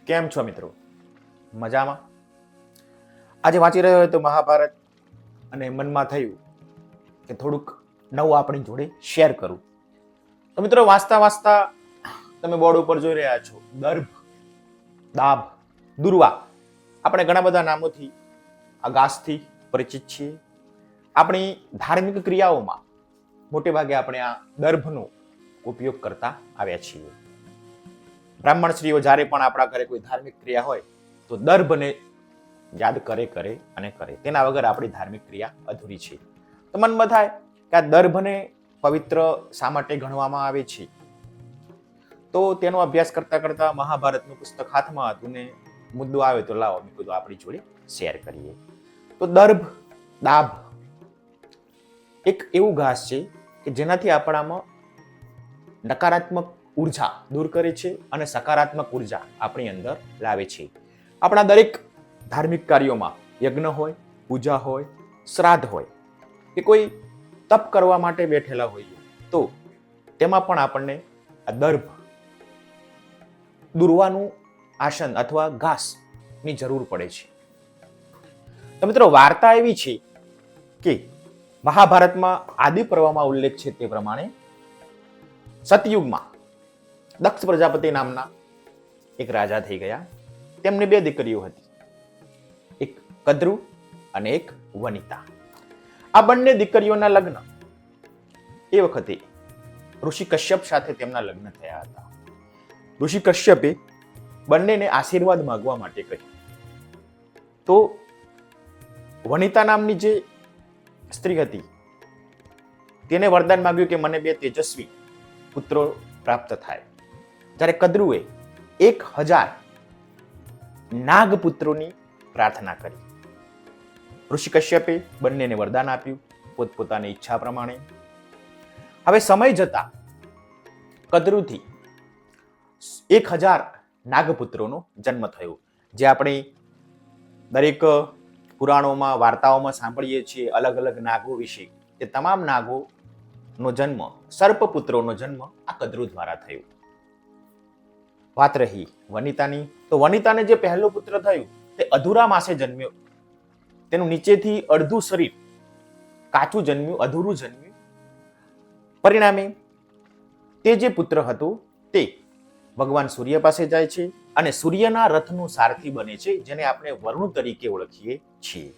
કેમ છો મિત્રો? મજામાં? આજે વાંચી રહ્યો હતો મહાભારત અને મનમાં થયું કે થોડુંક નવું આપણી જોડે શેર કરું. તો મિત્રો વાંચતા વાંચતા તમે બોર્ડ ઉપર જોઈ રહ્યા છો દર્ભ, દાભ, દુર્વા. આપણે ઘણા બધા નામોથી આ ઘાસથી પરિચિત છીએ. આપણી ધાર્મિક ક્રિયાઓમાં મોટે ભાગે આપણે આ દર્ભનો ઉપયોગ કરતા આવ્યા છીએ. બ્રાહ્મણ શ્રીઓ જ્યારે પણ આપણા ઘરે કોઈ ધાર્મિક ક્રિયા હોય તો દર્ભને યાદ કરે અને કરે. તેના વગર આપણી ધાર્મિક ક્રિયા અધૂરી છે. તો મનમાં થાય કે આ દર્ભને પવિત્ર શા માટે ગણવામાં આવે છે? તો તેનો અભ્યાસ કરતા કરતા મહાભારતનું પુસ્તક હાથમાં હતું ને મુદ્દો આવ્યો તો લાવો મેં કીધું આપણી જોડે શેર કરીએ. તો દર્ભ, દાભ એક એવું ઘાસ છે કે જેનાથી આપણામાં નકારાત્મક ઉર્જા દૂર કરે છે અને સકારાત્મક ઉર્જા આપણી અંદર લાવે છે. આપણા દરેક ધાર્મિક કાર્યોમાં યજ્ઞ હોય, પૂજા હોય, શ્રાદ્ધ હોય કે કોઈ તપ કરવા માટે બેઠેલા હોઈએ તો તેમાં પણ આપણને આ દર્ભ, દુર્વાનું આસન અથવા ઘાસની જરૂર પડે છે. તો મિત્રો વાર્તા એવી છે કે મહાભારતમાં આદિ પર્વમાં ઉલ્લેખ છે તે પ્રમાણે સતયુગમાં દક્ષ પ્રજાપતિ નામના એક રાજા થઈ ગયા. તેમને 2 દીકરીઓ હતી, એક કદ્રુ અને એક વનિતા. આ બંને દીકરીઓના લગ્ન એ વખતે ઋષિ કશ્યપ સાથે તેમના લગ્ન થયા હતા. ઋષિ કશ્યપે બંનેને આશીર્વાદ માંગવા માટે કહ્યું. તો વનિતા નામની જે સ્ત્રી હતી તેને વરદાન માંગ્યું કે મને 2 તેજસ્વી પુત્રો પ્રાપ્ત થાય. જ્યારે કદ્રુએ 1000 નાગપુત્રોની પ્રાર્થના કરી. ઋષિ કશ્યપે બંનેને વરદાન આપ્યું પોતપોતાની ઈચ્છા પ્રમાણે. હવે સમય જતા કદ્રુથી 1000 નાગપુત્રોનો જન્મ થયો. જે આપણે દરેક પુરાણોમાં, વાર્તાઓમાં સાંભળીએ છીએ અલગ અલગ નાગો વિશે. તે તમામ નાગોનો જન્મ, સર્પપુત્રોનો જન્મ આ કદ્રુ દ્વારા થયો. વાત રહી વનિતાની, તો વનિતાને જે પહેલો પુત્ર થયું તે અધૂરા માસે જન્મ્યો. તેનું નીચેથી અડધું શરીર કાચું જન્મ્યું, અધૂરું જન્મ્યું. પરિણામે તે જે પુત્ર હતો તે ભગવાન સૂર્ય પાસે જાય છે અને સૂર્યના રથનું સારથી બને છે, જેને આપણે વરુણ તરીકે ઓળખીએ છીએ.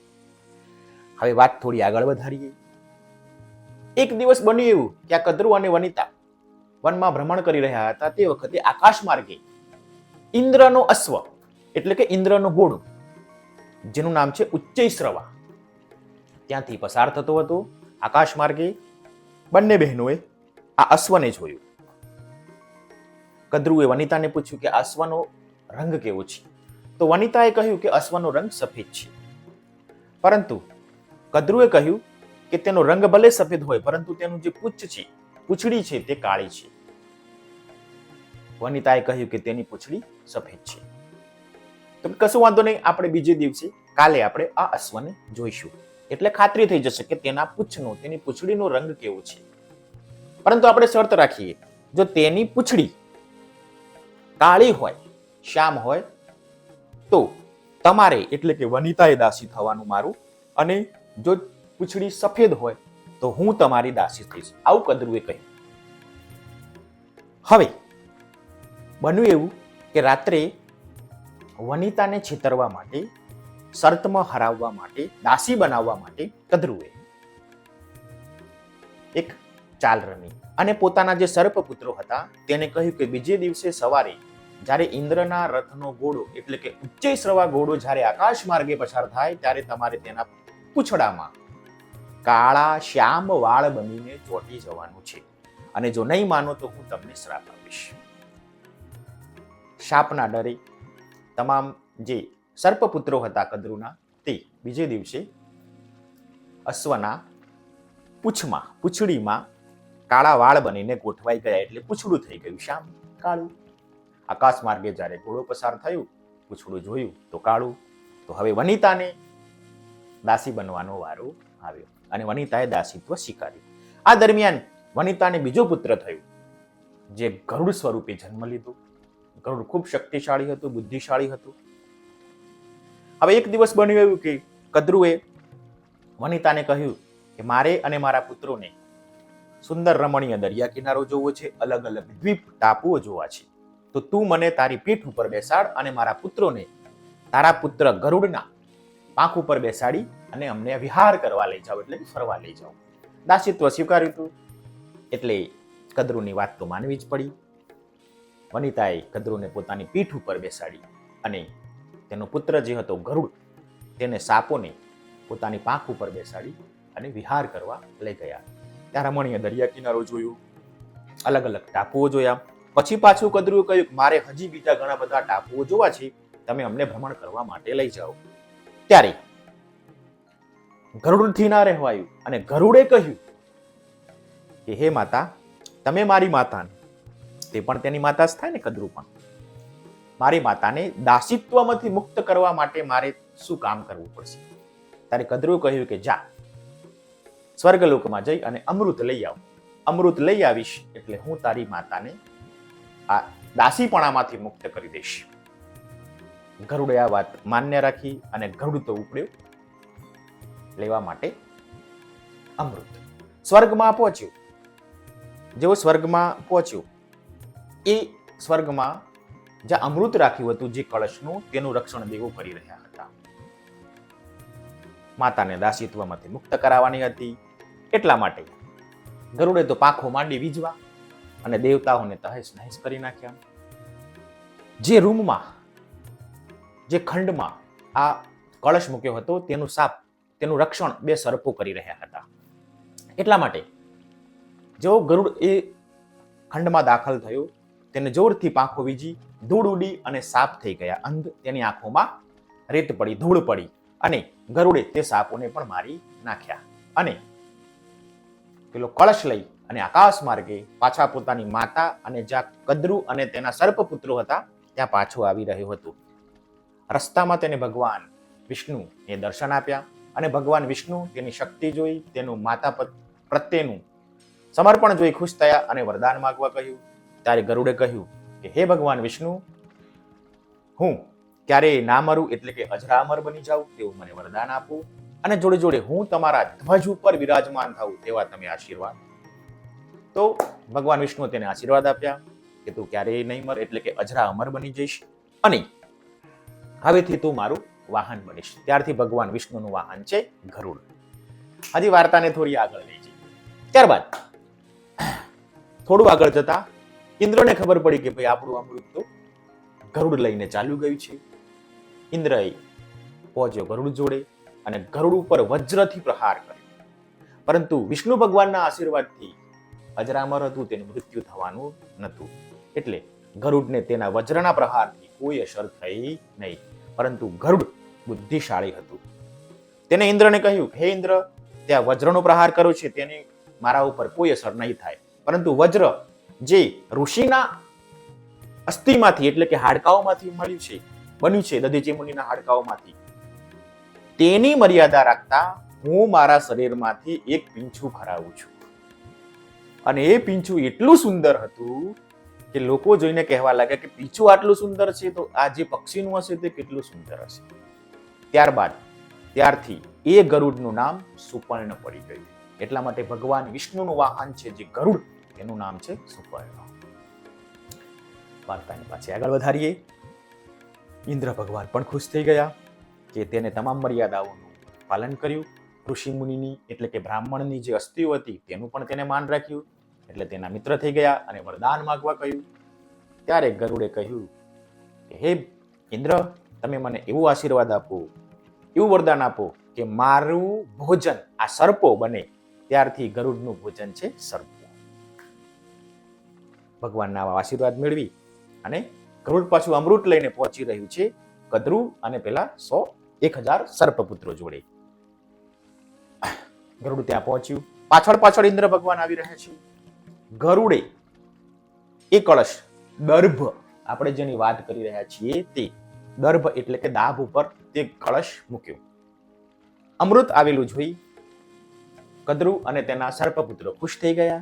હવે વાત થોડી આગળ વધારીએ. એક દિવસ બન્યું એવું કે આ કદ્રુ અને વનિતા વનમાં ભ્રમણ કરી રહ્યા હતા. તે વખતે આકાશ માર્ગે ઇન્દ્રનો અશ્વ એટલે કે ઇન્દ્રનો ઘોડો, જેનું નામ છે ઉચ્ચૈશ્રવા, ત્યાંથી પસાર થતો હતો. આકાશ માર્ગે બંને બહેનોએ આ અશ્વને જોયું. કદ્રુએ વનિતાને પૂછ્યું કે અશ્વનો રંગ કેવો છે? તો વનિતાએ કહ્યું કે અશ્વનો રંગ સફેદ છે. પરંતુ કદ્રુએ કહ્યું કે તેનો રંગ ભલે સફેદ હોય પરંતુ તેનું જે પૂંછડી છે તે કાળી છે. વનિતાએ કહ્યું કે તેની પૂંછડી સફેદ છે. તો કશું વાંધો નહીં, આપણે બીજે દિવસે કાલે આપણે આ અશ્વને જોઈશું એટલે ખાતરી થઈ જશે કે તેની પૂંછડીનો રંગ કેવો છે. પરંતુ આપણે શરત રાખીએ, જો તેની પૂંછડી કાળી હોય, શ્યામ હોય તો તમારે એટલે કે વનિતાએ દાસી થવાનું મારું, અને જો પૂંછડી સફેદ હોય તો હું તમારી દાસી થઈશ. આવું કદ્રુએ કહ્યું. હવે બન્યું એવું કે રાત્રે વનિતાને છેતરવા માટે, શરતમાં હરાવવા માટે, દાસી બનાવવા માટે કદ્રુએ એક ચાલ રમી અને પોતાના જે સર્પપુત્રો હતા તેને કહ્યું કે બીજે દિવસે સવારે જ્યારે ઇન્દ્રના રથનો ઘોડો એટલે કે ઉચ્ચૈશ્રવા ઘોડો જ્યારે આકાશ માર્ગે પસાર થાય ત્યારે તમારે તેના પૂંછડામાં કાળા શ્યામ વાળ બનીને ચોંટી જવાનું છે, અને જો નહીં માનો તો હું તમને શ્રાપ આપીશ. શાપના ડરે તમામ જે સર્પપુત્રો હતા કદ્રુના તે બીજે દિવસે અશ્વના પૂંછડીમાં કાળા વાળ બનીને ગોઠવાઈ ગયા, એટલે પૂંછડું થઈ ગયું શ્યામ, કાળું. આકાશ માર્ગે જ્યારે ઘોડો પસાર થયું, પૂંછડું જોયું તો કાળું. તો હવે વનિતાને દાસી બનવાનો વારો આવ્યો અને વનિતાએ દાસીત્વ સ્વીકાર્યું. આ દરમિયાન વનિતાને બીજો પુત્ર થયો, જે ગરુડ સ્વરૂપે જન્મ લીધો. ગરુડ ખૂબ શક્તિશાળી હતું, બુદ્ધિશાળી હતું. હવે એક દિવસ બન્યું એવું કે કદ્રુએ વનિતાને કહ્યું કે મારે અને મારા પુત્રોને સુંદર રમણીય દરિયા કિનારો જોવો છે, અલગ અલગ દ્વીપ ટાપુઓ જોવા છે. તો તું મને તારી પીઠ ઉપર બેસાડ અને મારા પુત્રોને તારા પુત્ર ગરુડના પાંખ ઉપર બેસાડી અને અમને વિહાર કરવા લઈ જાઓ, એટલે ફરવા લઈ જાઓ. દાસીત્વ સ્વીકાર્યું હતું, એટલે કદ્રુની વાત તો માનવી જ પડી. વનિતાએ કદ્રુને પોતાની પીઠ ઉપર બેસાડી અને તેનો પુત્ર જે હતો ગરુડ, તેને સાપોને પોતાની પાંખ ઉપર બેસાડી અને વિહાર કરવા લઈ ગયા. ત્યાં રમણીય દરિયા કિનારો જોયું, અલગ અલગ ટાપુઓ જોયા. પછી પાછું કદ્રુએ કહ્યું કે મારે હજી બીજા ઘણા બધા ટાપુઓ જોવા છે, તમે અમને ભ્રમણ કરવા માટે લઈ જાઓ. ત્યારે ગરુડથી ના રહેવાયું અને ગરુડે કહ્યું કે હે માતા, તમે મારી માતાને, તે પણ તેની માતા જ થાય ને કદ્રુ પણ, મારી માતાને દાસીત્વમાંથી મુક્ત કરવા માટે મારે શું કામ કરવું પડશે? ત્યારે કદ્રુએ કહ્યું કે જા સ્વર્ગલોકમાં જઈ અને અમૃત લઈ આવ. અમૃત લઈ આવીશ એટલે હું તારી માતાને આ દાસીપણામાંથી મુક્ત કરી દઈશ. ગરુડે આ વાત માન્ય રાખી અને ગરુડ તો ઉપડ્યો લેવા માટે અમૃત. સ્વર્ગમાં પહોંચ્યો. જેવો સ્વર્ગમાં પહોંચ્યો, એ સ્વર્ગમાં જ્યાં અમૃત રાખ્યું હતું જે કળશનું, તેનું રક્ષણ દેવો કરી રહ્યા હતા. માતાને દાસીત્વમાંથી મુક્ત કરાવવાની હતી, એટલા માટે ગરુડે તો પાંખો માંડી વીજવા અને દેવતાઓને તહેસ નહેસ કરી નાખ્યા. જે રૂમમાં, જે ખંડમાં આ કળશ મૂક્યો હતો, તેનું રક્ષણ બે સર્પો કરી રહ્યા હતા. એટલા માટે જો ગરુડ એ ખંડમાં દાખલ થયો, તેને જોરથી પાંખો વીજી, ધૂળ ઉડી અને સાપ થઈ ગયા અંધ. તેની આંખોમાં રેત પડી, ધૂળ પડી અને ગરુડે તે સાપોને પણ મારી નાખ્યા. અને પેલો કળશ લઈ અને આકાશ માર્ગે પાછા પોતાની માતા અને જ્યાં કદ્રુ અને તેના સર્પપુત્રો હતા ત્યાં પાછો આવી રહ્યો હતો. રસ્તામાં તેને ભગવાન વિષ્ણુ એ દર્શન આપ્યા અને ભગવાન વિષ્ણુ તેની શક્તિ જોઈ, તેનું માતા પ્રત્યેનું સમર્પણ જોઈ ખુશ થયા અને વરદાન માંગવા કહ્યું. ત્યારે ગરુડે કહ્યું કે હે ભગવાન વિષ્ણુ, હું ક્યારેય ના મરું, એટલે કે અજરામર બની જાઉં તેવું મને વરદાન આપો, અને જોડે જોડે હું તમારા ધ્વજ ઉપર વિરાજમાન થાઉં તેવા તમે આશીર્વાદ. તો ભગવાન વિષ્ણુ તેને આશીર્વાદ આપ્યા કે તું ક્યારેય નહીં મર, એટલે કે અજરા અમર બની જઈશ અને હવેથી તું મારું વાહન બનીશ. ત્યારથી ભગવાન વિષ્ણુનું વાહન છે ગરુડ. હજી વાર્તાને થોડી આગળ લઈ જઈએ. ત્યારબાદ થોડું આગળ જતા ઇન્દ્રને ખબર પડી કે ભાઈ આપણું અમૃત તો ગરુડ લઈને ચાલ્યું ગયું છે. ઇન્દ્રએ પહોંચ્યો ગરુડ જોડે અને ગરુડ ઉપર વજ્રથી પ્રહાર કર્યો, પરંતુ વિષ્ણુ ભગવાનના આશીર્વાદથી અજરામર હતું, તેનું મૃત્યુ થવાનું નહોતું. એટલે ગરુડને તેના વજ્રના પ્રહારથી કોઈ અસર થઈ નહીં. પરંતુ ગરુડ બુદ્ધિશાળી હતું. તેને ઇન્દ્રને કહ્યું, હે ઇન્દ્ર, ત્યાં વજ્રનો પ્રહાર કર્યો છે, તેની મારા ઉપર કોઈ અસર નહીં થાય, પરંતુ વજ્ર જે ઋષિના અસ્થિમાંથી, એટલે કે હાડકાઓમાંથી બન્યું છે, દધીચી મુનિના હાડકાઓમાંથી, તેની મર્યાદા રાખતા હું મારા શરીરમાંથી એક પીંછું ખરાવું છું. અને એ પીંછું એટલું સુંદર હતું કે લોકો જોઈને કહેવા લાગ્યા કે પીંછું આટલું સુંદર છે તો આ જે પક્ષીનું હશે તે કેટલું સુંદર હશે. ત્યારથી એ ગરુડનું નામ સુપર્ણ પડી ગયું. એટલા માટે ભગવાન વિષ્ણુનું વાહન છે જે ગરુડ, તેનું નામ છે સુપર્ણ. વાર્તાને પાછી આગળ વધારીએ. ઇન્દ્ર ભગવાન પણ ખુશ થઈ ગયા કે તેને તમામ મર્યાદાઓનું પાલન કર્યું. ઋષિ મુનિની, એટલે કે બ્રાહ્મણની જે અસ્થિઓ હતી તેનું પણ તેને માન રાખ્યું. એટલે તેના મિત્ર થઈ ગયા અને વરદાન માંગવા કહ્યું. ત્યારે ગરુડે કહ્યું કે હે ઇન્દ્ર, તમે મને એવું આશીર્વાદ આપો, એવું વરદાન આપો કે મારું ભોજન આ સર્પો બને. ત્યારથી ગરુડનું ભોજન છે સર્પો. ભગવાનના આશીર્વાદ મેળવી અને ગરુડ પાછું અમૃત લઈને પહોંચી રહ્યું છે કદ્રુ અને પેલા 1,000 સર્પપુત્રો જોડે. ગરુડ ત્યાં પહોંચ્યું. પાછળ ઇન્દ્ર ભગવાન આવી રહ્યા છે. ગરુડે એ કળશ, દર્ભ, આપણે જેની વાત કરી રહ્યા છીએ તે દર્ભ એટલે કે દાભ ઉપર તે કળશ મૂક્યો. અમૃત આવેલું જોઈ કદ્રુ અને તેના સર્પપુત્રો ખુશ થઈ ગયા.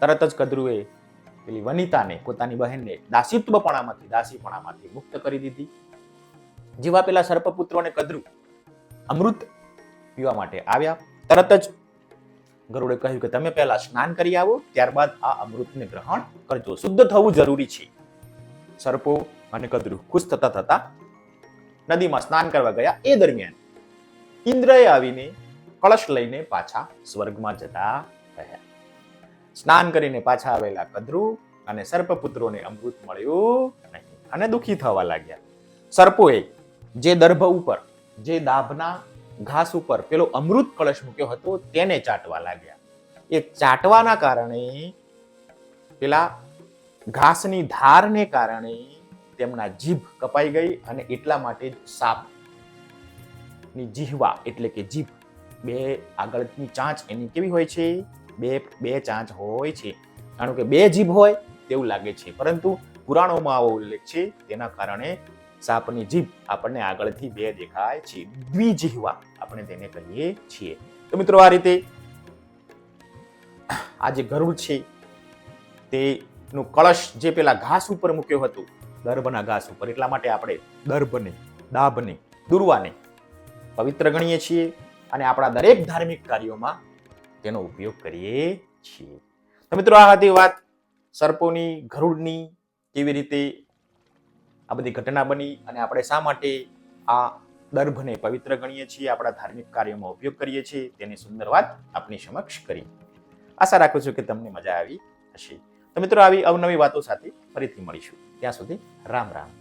તરત જ કદ્રુએ પેલી વનિતાને, પોતાની બહેનને દાસીપણામાંથી મુક્ત કરી દીધી. જેવા પેલા સર્પપુત્રો અને કદ્રુ અમૃત પીવા માટે આવ્યા, તરત જ ગરુડે કહ્યું કે તમે પહેલા સ્નાન કરી આવો, ત્યારબાદ આ અમૃતને ગ્રહણ કરજો. શુદ્ધ થવું જરૂરી છે. સર્પો અને કદ્રુ ખુશ થતા નદીમાં સ્નાન કરવા ગયા. એ દરમિયાન ઇન્દ્રએ આવીને કળશ લઈને પાછા સ્વર્ગમાં જતા રહ્યા. સ્નાન કરીને પાછા આવેલા કદ્રુ અને સર્પપુત્રોને અમૃત મળ્યું નહીં અને દુઃખી થવા લાગ્યા. સર્પોએ જે દર્ભ ઉપર, જે દાભના ઘાસ ઉપર પેલો અમૃત કળશ મૂક્યો હતો તેને ચાટવા લાગ્યા. એ ચાટવાના કારણે, પેલા ઘાસની ધારને કારણે તેમના જીભ કપાઈ ગઈ અને એટલા માટે સાપની જીહવા એટલે કે જીભ, બે આગળની ચાંચ એની કેવી હોય છે? બે ચાંચ હોય છે. કારણ કે બે જીભ હોય તેવું લાગે છે, પરંતુ પુરાણોમાં આવો ઉલ્લેખ છે. તેના કારણે સાપની જીભ આપણને આગળથી બે દેખાય છે. દ્વિજીહવા આપણે તેને કહીએ છીએ. તો મિત્રો, આ રીતે આ જે ગરુડ છે તેનું કળશ જે પેલા ઘાસ ઉપર મૂક્યો હતો, દર્ભના ઘાસ ઉપર, એટલા માટે આપણે દર્ભને, દાભને, દુર્વાને પવિત્ર ગણીએ છીએ અને આપણા દરેક ધાર્મિક કાર્યોમાં તેનો ઉપયોગ કરીએ છીએ. તો મિત્રો, આ હતી વાત સર્પોની, ગરુડની, કેવી રીતે આ બધી ઘટના બની અને આપણે શા માટે આ દર્ભને પવિત્ર ગણીએ છીએ, આપણા ધાર્મિક કાર્યોમાં ઉપયોગ કરીએ છીએ, તેની સુંદર વાત આપની સમક્ષ કરી. આશા રાખું છું કે તમને મજા આવી હશે. તો મિત્રો, આવી અવનવી વાતો સાથે ફરીથી મળીશું. ત્યાં સુધી રામ રામ.